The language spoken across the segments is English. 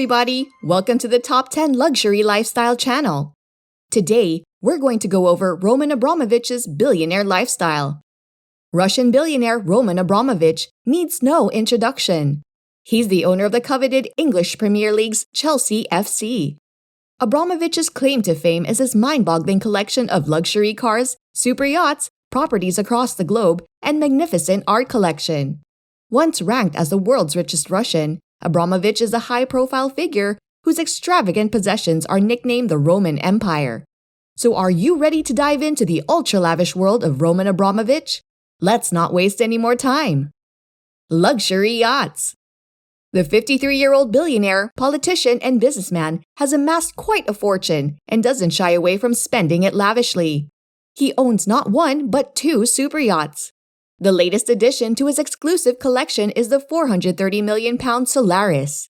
everybody! Welcome to the Top 10 Luxury Lifestyle channel. Today, we're going to go over Roman Abramovich's billionaire lifestyle. Russian billionaire Roman Abramovich needs no introduction. He's the owner of the coveted English Premier League's Chelsea FC. Abramovich's claim to fame is his mind-boggling collection of luxury cars, super yachts, properties across the globe, and magnificent art collection. Once ranked as the world's richest Russian, Abramovich is a high-profile figure whose extravagant possessions are nicknamed the Roman Empire. So are you ready to dive into the ultra-lavish world of Roman Abramovich? Let's not waste any more time. Luxury yachts. The 53-year-old billionaire, politician, and businessman has amassed quite a fortune and doesn't shy away from spending it lavishly. He owns not one, but two super yachts. The latest addition to his exclusive collection is the £430 million Solaris.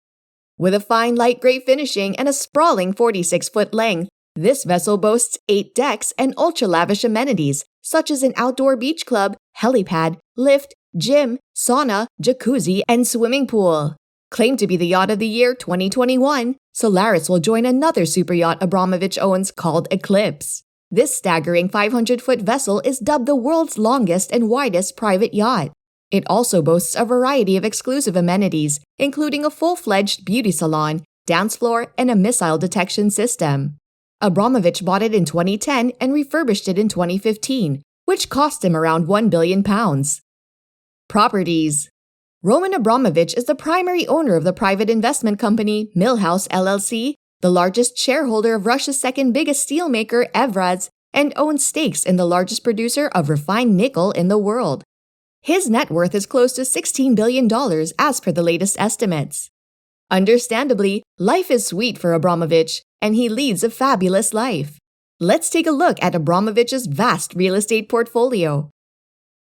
With a fine light gray finishing and a sprawling 46-foot length, this vessel boasts 8 decks and ultra-lavish amenities such as an outdoor beach club, helipad, lift, gym, sauna, jacuzzi, and swimming pool. Claimed to be the Yacht of the Year 2021, Solaris will join another super yacht Abramovich owns called Eclipse. This staggering 500-foot vessel is dubbed the world's longest and widest private yacht. It also boasts a variety of exclusive amenities, including a full-fledged beauty salon, dance floor, and a missile detection system. Abramovich bought it in 2010 and refurbished it in 2015, which cost him around £1 billion. Properties. Roman Abramovich is the primary owner of the private investment company Millhouse LLC, the largest shareholder of Russia's second biggest steelmaker Evraz, and owns stakes in the largest producer of refined nickel in the world. His net worth is close to $16 billion as per the latest estimates. Understandably, life is sweet for Abramovich, and he leads a fabulous life. Let's take a look at Abramovich's vast real estate portfolio.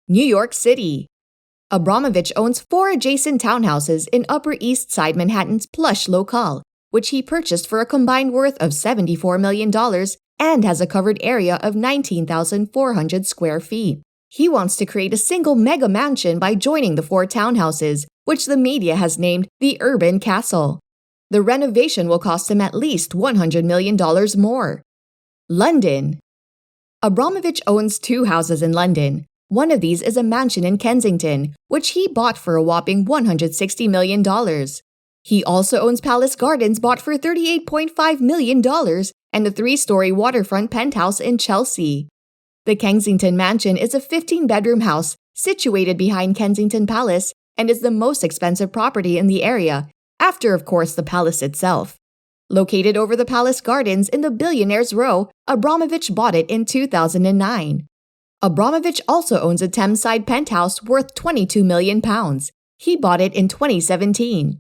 New York City. Abramovich owns 4 adjacent townhouses in Upper East Side Manhattan's plush locale, which he purchased for a combined worth of $74 million and has a covered area of 19,400 square feet. He wants to create a single mega mansion by joining the 4 townhouses, which the media has named the Urban Castle. The renovation will cost him at least $100 million more. London. Abramovich owns 2 houses in London. One of these is a mansion in Kensington, which he bought for a whopping $160 million. He also owns Palace Gardens bought for $38.5 million and a 3-story waterfront penthouse in Chelsea. The Kensington Mansion is a 15-bedroom house situated behind Kensington Palace and is the most expensive property in the area, after, of course, the palace itself. Located over the Palace Gardens in the Billionaires Row, Abramovich bought it in 2009. Abramovich also owns a Thameside penthouse worth £22 million. He bought it in 2017.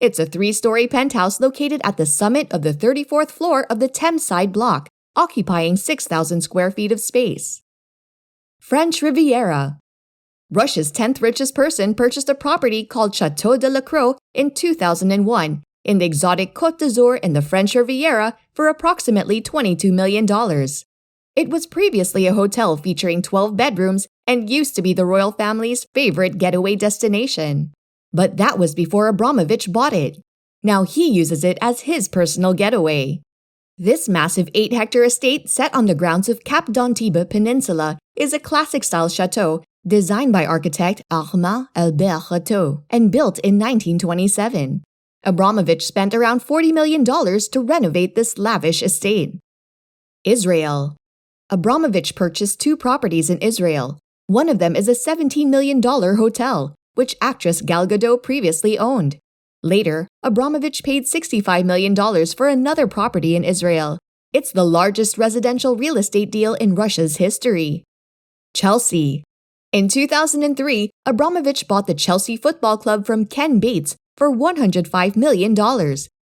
It's a 3-story penthouse located at the summit of the 34th floor of the Thameside block, occupying 6,000 square feet of space. French Riviera. Russia's 10th richest person purchased a property called Château de la Croix in 2001 in the exotic Côte d'Azur in the French Riviera for approximately $22 million. It was previously a hotel featuring 12 bedrooms and used to be the royal family's favorite getaway destination. But that was before Abramovich bought it. Now he uses it as his personal getaway. This massive 8-hectare estate set on the grounds of Cap d'Antibes Peninsula is a classic-style chateau designed by architect Armand Albert Rateau and built in 1927. Abramovich spent around $40 million to renovate this lavish estate. Israel. Abramovich purchased 2 properties in Israel. One of them is a $17 million hotel, which actress Gal Gadot previously owned. Later, Abramovich paid $65 million for another property in Israel. It's the largest residential real estate deal in Russia's history. Chelsea. In 2003, Abramovich bought the Chelsea Football Club from Ken Bates for $105 million,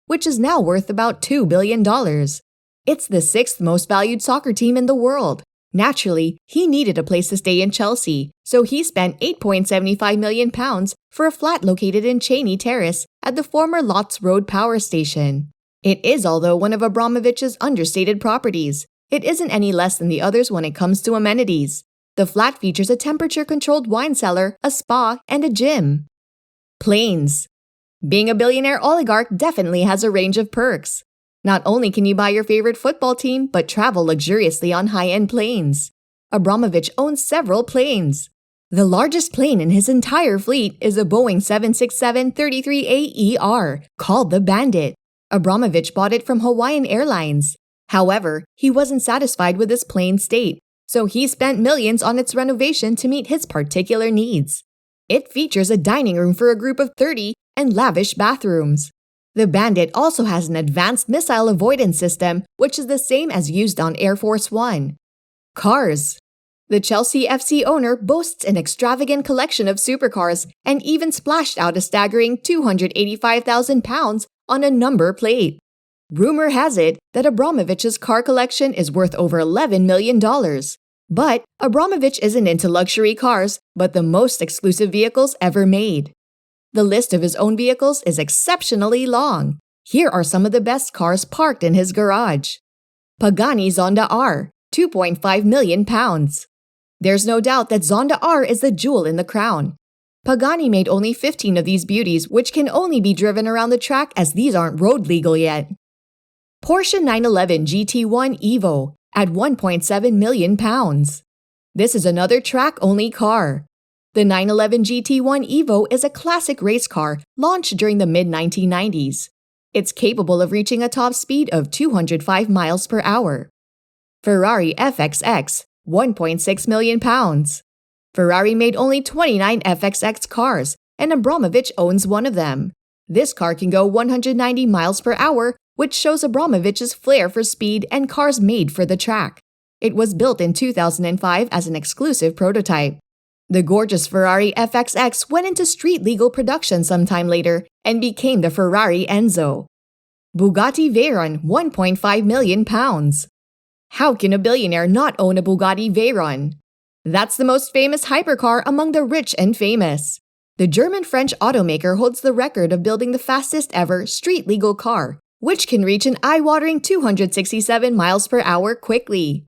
which is now worth about $2 billion. It's the 6th most valued soccer team in the world. Naturally, he needed a place to stay in Chelsea, so he spent £8.75 million for a flat located in Cheney Terrace at the former Lotts Road power station. It is, although, one of Abramovich's understated properties. It isn't any less than the others when it comes to amenities. The flat features a temperature-controlled wine cellar, a spa, and a gym. Planes. Being a billionaire oligarch definitely has a range of perks. Not only can you buy your favorite football team, but travel luxuriously on high-end planes. Abramovich owns several planes. The largest plane in his entire fleet is a Boeing 767-33AER, called the Bandit. Abramovich bought it from Hawaiian Airlines. However, he wasn't satisfied with its plain state, so he spent millions on its renovation to meet his particular needs. It features a dining room for a group of 30 and lavish bathrooms. The Bandit also has an advanced missile avoidance system, which is the same as used on Air Force One. Cars. The Chelsea FC owner boasts an extravagant collection of supercars and even splashed out a staggering £285,000 on a number plate. Rumor has it that Abramovich's car collection is worth over $11 million. But Abramovich isn't into luxury cars, but the most exclusive vehicles ever made. The list of his own vehicles is exceptionally long. Here are some of the best cars parked in his garage. Pagani Zonda R, £2.5 million. There's no doubt that Zonda R is the jewel in the crown. Pagani made only 15 of these beauties, which can only be driven around the track as these aren't road legal yet. Porsche 911 GT1 Evo at £1.7 million. This is another track-only car. The 911 GT1 Evo is a classic race car launched during the mid-1990s. It's capable of reaching a top speed of 205 miles per hour. Ferrari FXX, £1.6 million. Ferrari made only 29 FXX cars, and Abramovich owns one of them. This car can go 190 miles per hour, which shows Abramovich's flair for speed and cars made for the track. It was built in 2005 as an exclusive prototype. The gorgeous Ferrari FXX went into street-legal production sometime later and became the Ferrari Enzo. Bugatti Veyron, £1.5 million. How can a billionaire not own a Bugatti Veyron? That's the most famous hypercar among the rich and famous. The German-French automaker holds the record of building the fastest ever street-legal car, which can reach an eye-watering 267 miles per hour quickly.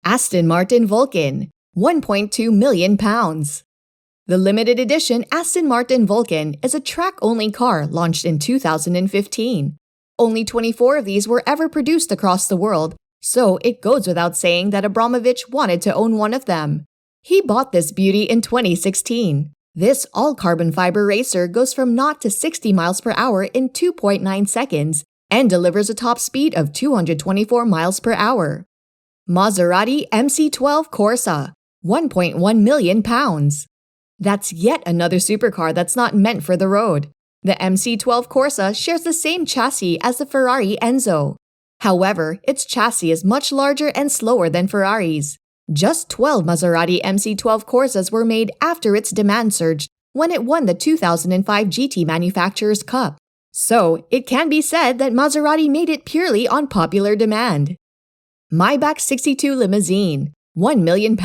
Aston Martin Vulcan, £1.2 million. The limited edition Aston Martin Vulcan is a track-only car launched in 2015. Only 24 of these were ever produced across the world, so it goes without saying that Abramovich wanted to own one of them. He bought this beauty in 2016. This all-carbon fiber racer goes from 0 to 60 miles per hour in 2.9 seconds and delivers a top speed of 224 miles per hour. Maserati MC12 Corsa, £1.1 million. That's yet another supercar that's not meant for the road. The MC12 Corsa shares the same chassis as the Ferrari Enzo. However, its chassis is much larger and slower than Ferrari's. Just 12 Maserati MC12 Corsas were made after its demand surged when it won the 2005 GT Manufacturers' Cup. So, it can be said that Maserati made it purely on popular demand. Maybach 62 Limousine, £1 million.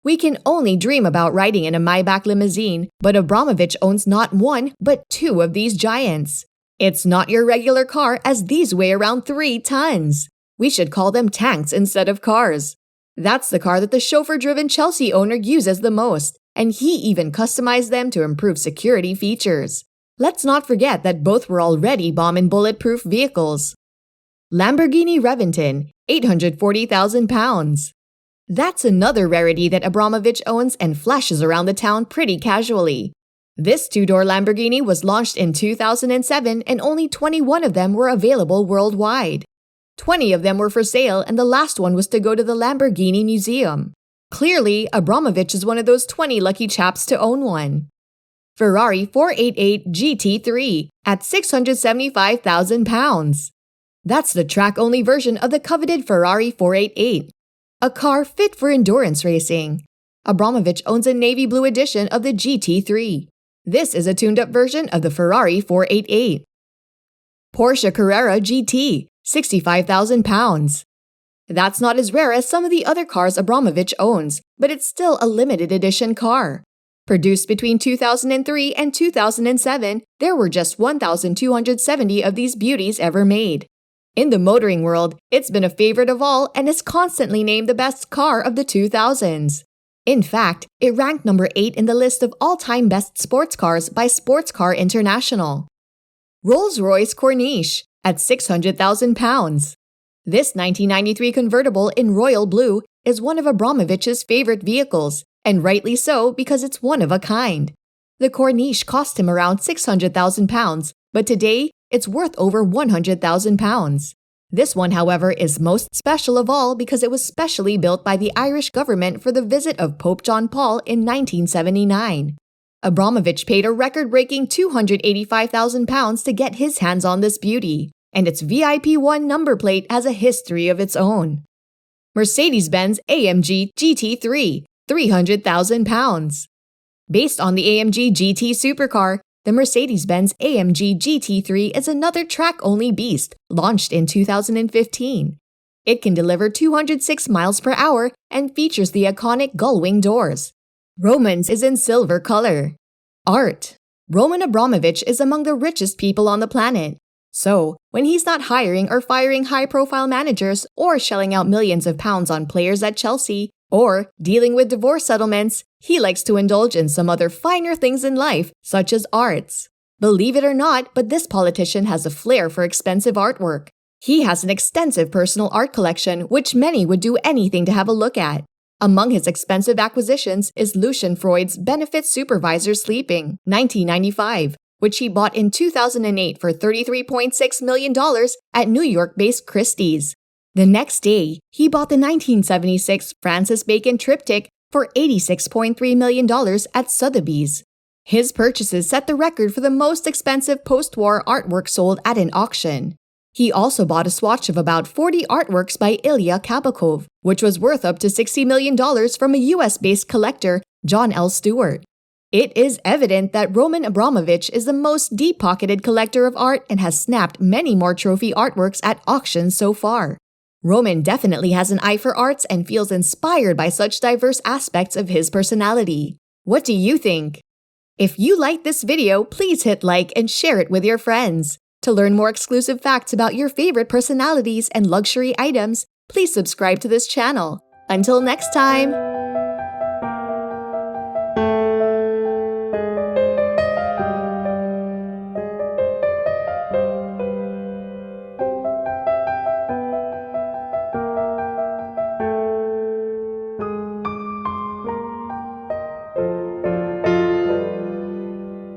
We can only dream about riding in a Maybach limousine, but Abramovich owns not one, but two of these giants. It's not your regular car as these weigh around 3 tons. We should call them tanks instead of cars. That's the car that the chauffeur-driven Chelsea owner uses the most, and he even customized them to improve security features. Let's not forget that both were already bomb and bulletproof vehicles. Lamborghini Reventon, £840,000. That's another rarity that Abramovich owns and flashes around the town pretty casually. This two-door Lamborghini was launched in 2007 and only 21 of them were available worldwide. 20 of them were for sale and the last one was to go to the Lamborghini Museum. Clearly, Abramovich is one of those 20 lucky chaps to own one. Ferrari 488 GT3 at £675,000. That's the track-only version of the coveted Ferrari 488. A car fit for endurance racing. Abramovich owns a navy blue edition of the GT3. This is a tuned-up version of the Ferrari 488. Porsche Carrera GT, £65,000. That's not as rare as some of the other cars Abramovich owns, but it's still a limited edition car. Produced between 2003 and 2007, there were just 1,270 of these beauties ever made. In the motoring world, it's been a favorite of all and is constantly named the best car of the 2000s. In fact, it ranked number 8 in the list of all-time best sports cars by Sports Car International. Rolls-Royce Corniche at £600,000. This 1993 convertible in royal blue is one of Abramovich's favorite vehicles, and rightly so because it's one of a kind. The Corniche cost him around £600,000, but today it's worth over £100,000. This one, however, is most special of all because it was specially built by the Irish government for the visit of Pope John Paul in 1979. Abramovich paid a record-breaking £285,000 to get his hands on this beauty, and its VIP1 number plate has a history of its own. Mercedes-Benz AMG GT3, £300,000. Based on the AMG GT supercar, the Mercedes-Benz AMG GT3 is another track-only beast, launched in 2015. It can deliver 206 miles per hour and features the iconic gull-wing doors. Roman's is in silver color. Art. Roman Abramovich is among the richest people on the planet. So, when he's not hiring or firing high-profile managers or shelling out millions of pounds on players at Chelsea, or dealing with divorce settlements, he likes to indulge in some other finer things in life, such as arts. Believe it or not, but this politician has a flair for expensive artwork. He has an extensive personal art collection, which many would do anything to have a look at. Among his expensive acquisitions is Lucian Freud's Benefit Supervisor Sleeping, 1995, which he bought in 2008 for $33.6 million at New York-based Christie's. The next day, he bought the 1976 Francis Bacon Triptych for $86.3 million at Sotheby's. His purchases set the record for the most expensive post-war artwork sold at an auction. He also bought a swatch of about 40 artworks by Ilya Kabakov, which was worth up to $60 million from a US-based collector, John L. Stewart. It is evident that Roman Abramovich is the most deep-pocketed collector of art and has snapped many more trophy artworks at auctions so far. Roman definitely has an eye for arts and feels inspired by such diverse aspects of his personality. What do you think? If you liked this video, please hit like and share it with your friends. To learn more exclusive facts about your favorite personalities and luxury items, please subscribe to this channel. Until next time!